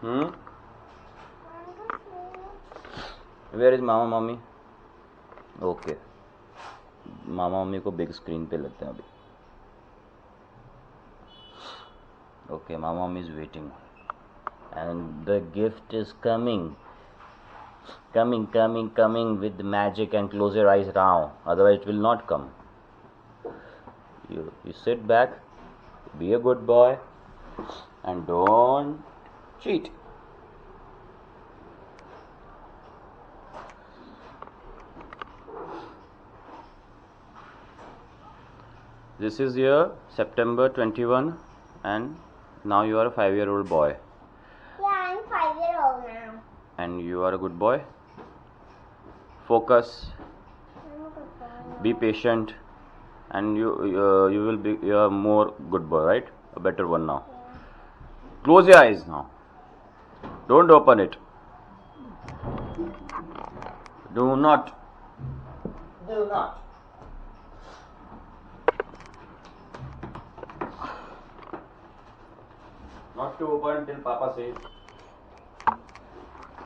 Hmm? Where is mama mummy? Okay. Mama mummy को big screen पे लेते हैं अभी. Okay, Mama Mummy is waiting. And the gift is coming. Coming with magic, and close your eyes now. Otherwise it will not come. You sit back, be a good boy, and don't cheat. This is your September 21, and now you are a 5-year-old boy. Yeah, I'm 5-year-old now. And you are a good boy. Focus. I'm a good boy. Be patient, and you will be a more good boy, right? A better one now. Yeah. Close your eyes now. Don't open it. Do not. Not to open till Papa says.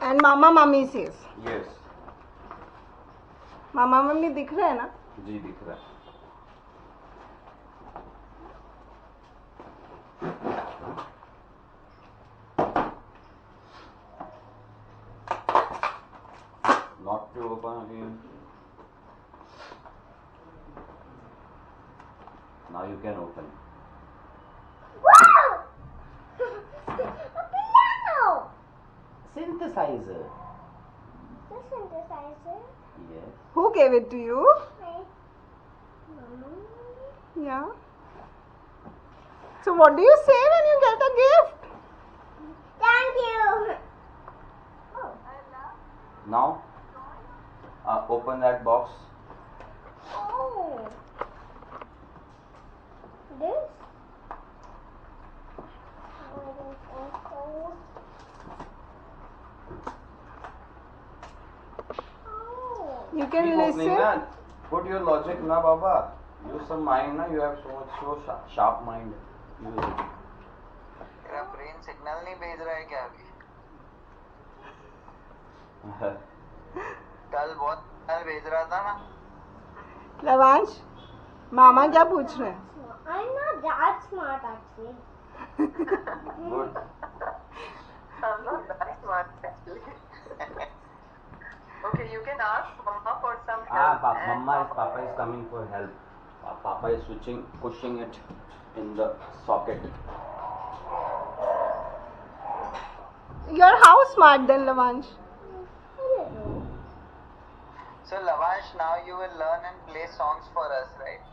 And Mama Mummy says. Yes. Mama Mummy दिख रहा है ना? जी दिख रहा है. Not to open again. Now you can open. Wow! A piano! Synthesizer. The synthesizer. Yes. Who gave it to you? My mama. Yeah. So what do you say when you get a gift? Thank you. Oh. Now, open that box. Oh. This? Oh. You can Keep opening, listen. na. Put your logic, na, Baba. Use some mind, na. You have so sharp mind. Use it. तेरा brain signal नहीं भेज रहा है क्या अभी? कल बहुत signal भेज रहा था ना. लवांश, मामा क्या पूछ रहे हैं? I'm not that smart actually. Good. I'm not that smart actually. Okay, you can ask Mama for some help. Papa is coming for help. Papa is pushing it in the socket. You're how smart then, Lavansh? So Lavansh, now you will learn and play songs for us, right?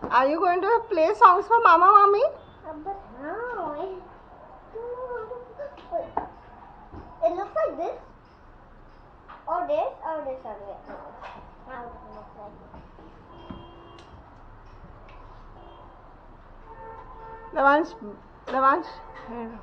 Are you going to play songs for Mama Mummy? But how? I don't know how to. It looks like this. Or this, or this, or this. How does it look like? Lavansh. Here.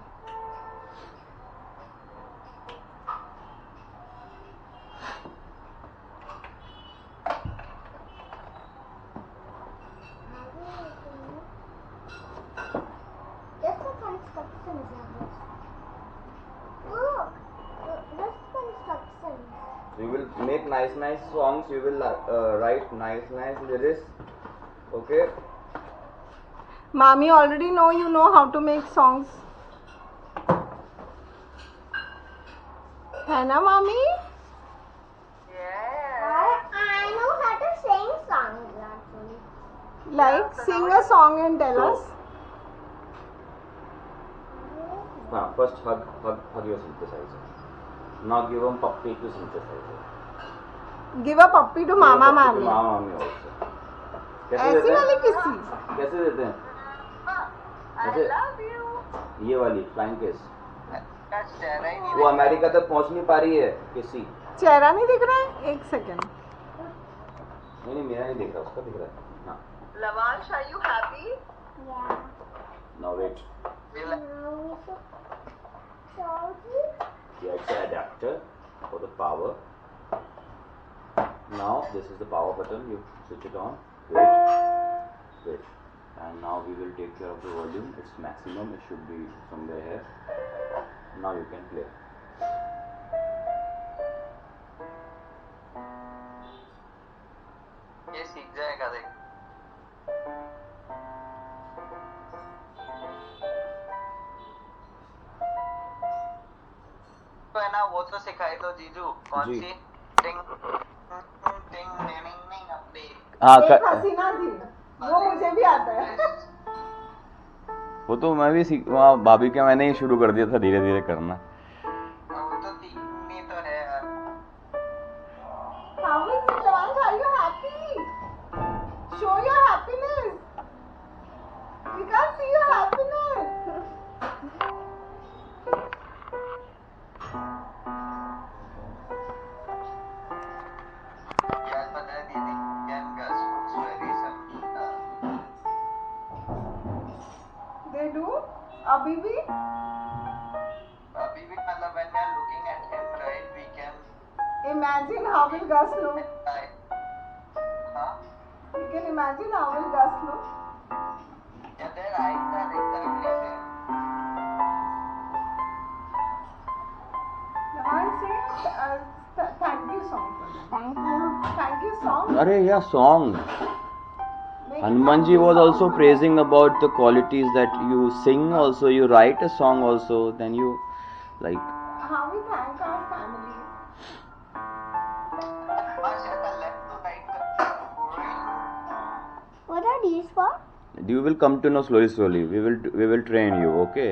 Just the constructions of this. Look, just constructions. You will make nice songs. You will write nice lyrics. Okay. Mommy already know you know how to make songs. है ना mommy? Yeah. I know how to sing songs actually. Like sing a song and tell So- us. First hug your synthesizer. Now give him puppy to synthesizer. Give a puppy to Mama Mummy. Mama Mummy also. कैसे ऐसी देते वाली हैं? किसी? कैसे देते हैं? I ऐसे? love you. ये वाली फ्लाइंग केस. का चेहरा ही नहीं वो अमेरिका तक पहुंच नहीं पा रही है किसी. चेहरा नहीं दिख रहा है? एक सेकंड. नहीं मेरा नहीं दिख रहा, उसका दिख रहा है. हाँ. Lavansh, are you happy? Yeah. Now wait. Will Now we should charge it. Yeah, it's an adapter for the power. Now this is the power button. You switch it on. Wait. And now we will take care of the volume. Its maximum, it should be somewhere here. Now you can play. ये सीख जाएगा देख. तो है ना वो तो सिखाई दो जीजू. कौन जी. सी? टिंग टिंग टिंग टिंग अपनी. हाँ एक हसीना थी, वो मुझे भी आता है. वो तो मैं भी सीख वहाँ भाभी के मैंने ही शुरू कर दिया था धीरे धीरे करना. वो तो तीन तो है यार. How is it, Devansh? Are you happy? Show your happiness. We can't see your happiness. यार पता है दीदी can Gus looks very some They do? अभी भी? अभी भी मतलब when we are looking at him right we can Imagine how will Gus look. हाँ You can imagine how will Gus look. yeah their eyes are exactly same. Devansh, say thank you song for them. Thank you. Thank you song. अरे yeah, song. Make Hanuman thank ji you was song also for praising about the qualities that you sing also, you write a song also, then you like. how we thank our family. ऐसा left to right What are these for? You will come to know slowly. We will train you. Okay.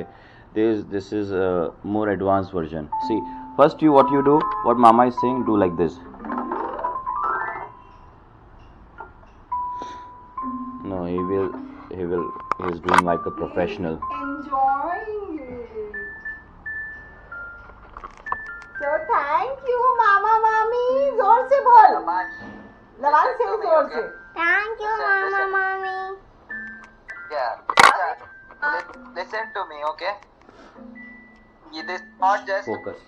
This is a more advanced version. See, first what you do, what Mama is saying, do like this. No, he is doing like a professional. Enjoying it. So thank you, Mama, Mami. जोर से बोल. Devansh say जोर से. Thank you, Mama, Mommy. yeah listen to me okay it is not just Focus.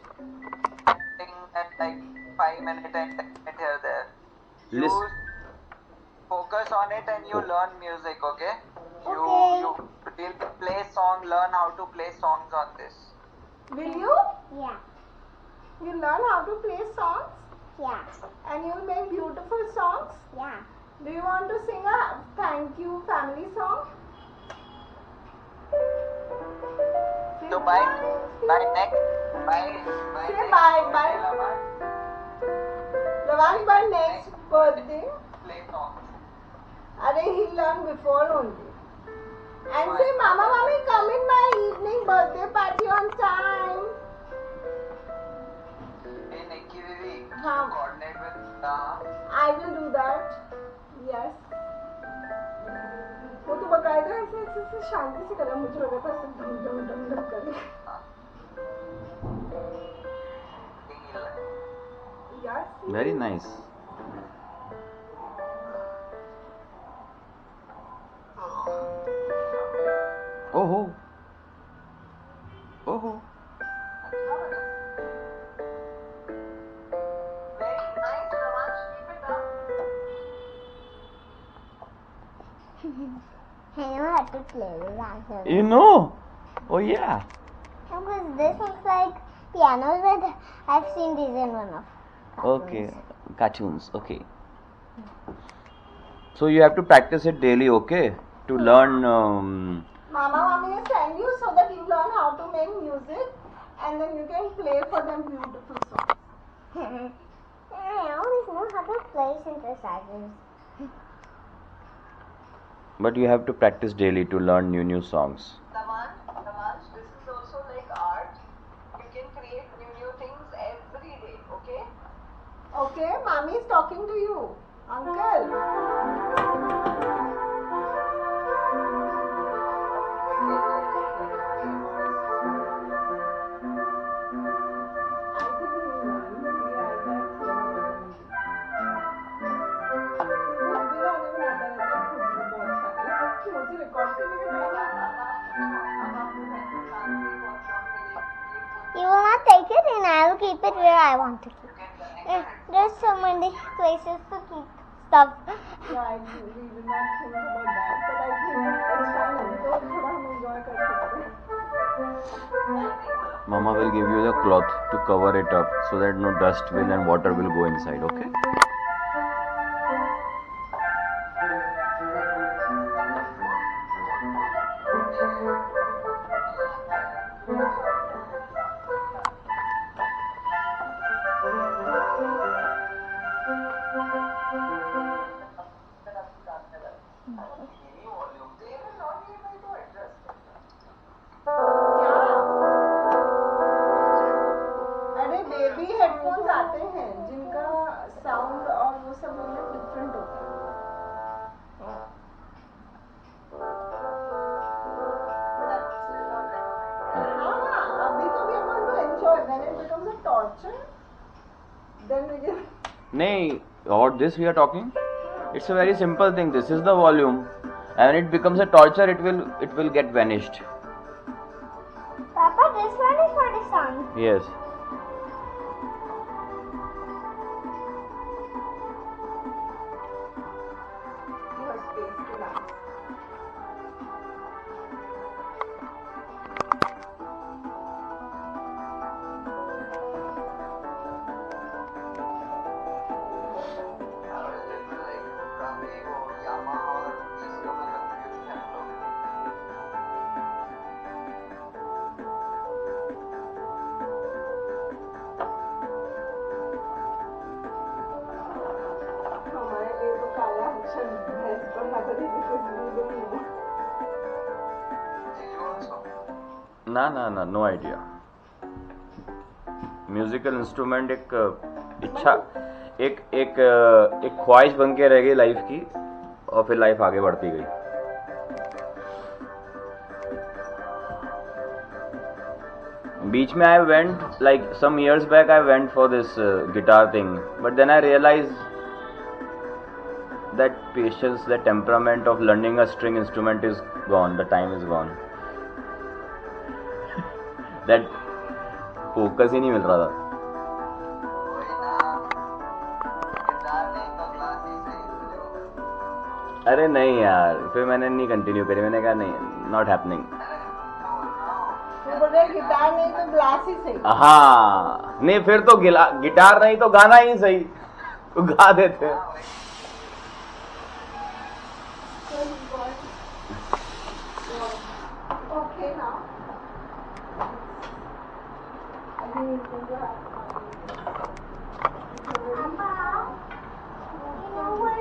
thing at like 5 minutes and 10 minutes here there you Listen. focus on it and you learn music okay you Okay. you will play song learn how to play songs on this Will you? Yeah. You learn how to play songs Yeah. and you'll make beautiful songs. Yeah. Do you want to sing a thank you family song? so by next by Say next bye, birthday, bye. Lama, Devansh, by next birthday. play songs Arey, he'll learn before only. And say, Mama, Mommy, come in my evening birthday party on time. hey Nikki Vivi हाँ. coordinate with I will do that. Yes. वो तो बकायदा ऐसे ऐसे ऐसे शांति से करा, मुझे लगा था ऐसे ढम ढम ढम ढम करे. Yes. Very nice. Oh. I know how to play this actually. You know? Oh yeah. Because this looks like pianos, but I've seen these in one of. Okay. Cartoons. Okay. So you have to practice it daily, okay? To learn. Mama, Mommy will send you so that you learn how to make music and then you can play for them beautiful songs. I always know how to play synthesizers. But you have to practice daily to learn new songs. Devansh, this is also like art. You can create new things every day, okay? Okay, Mommy is talking to you. Uncle. You will not take it and I will keep it where I want to keep it. There's so many places to keep stuff. Yeah, we did not think about that, but I think it's fine. अभी तो थोड़ा हम enjoy कर सकते हैं. Mama will give you the cloth to cover it up so that no dust will and water will go inside, okay? अरे baby headphones आते हैं जिनका साउंड और वो सब डिफरेंट होता है. हाँ, अभी तो we are going to enjoy. When it becomes a torture, then we will. नहीं, about this we are talking. It's a very simple thing. This is the volume, and when it becomes a torture, it will get vanished. Papa, this one is for the sun. Yes. You have space to dance. हमारे लिए तो काला अक्षर भैंस पर लगा दी because we don't know. ना, no idea. Musical instrument एक इच्छा, एक ख्वाहिश बन के रह गई लाइफ की, और फिर लाइफ आगे बढ़ती गई. बीच में I went like some years back, I went for this guitar thing, but then I realise that patience, the temperament of learning a string instrument is gone, the time is gone. That focus ही नहीं मिल रहा था. अरे नहीं यार, फिर मैंने नहीं continue करी. मैंने कहा नहीं, नॉट हैपनिंग. तो बोल रहे गिटार नहीं तो ग्लास ही सही. हाँ, नहीं फिर तो गिटार नहीं तो गाना ही सही, तो गा देते. Okay now. I think we can go.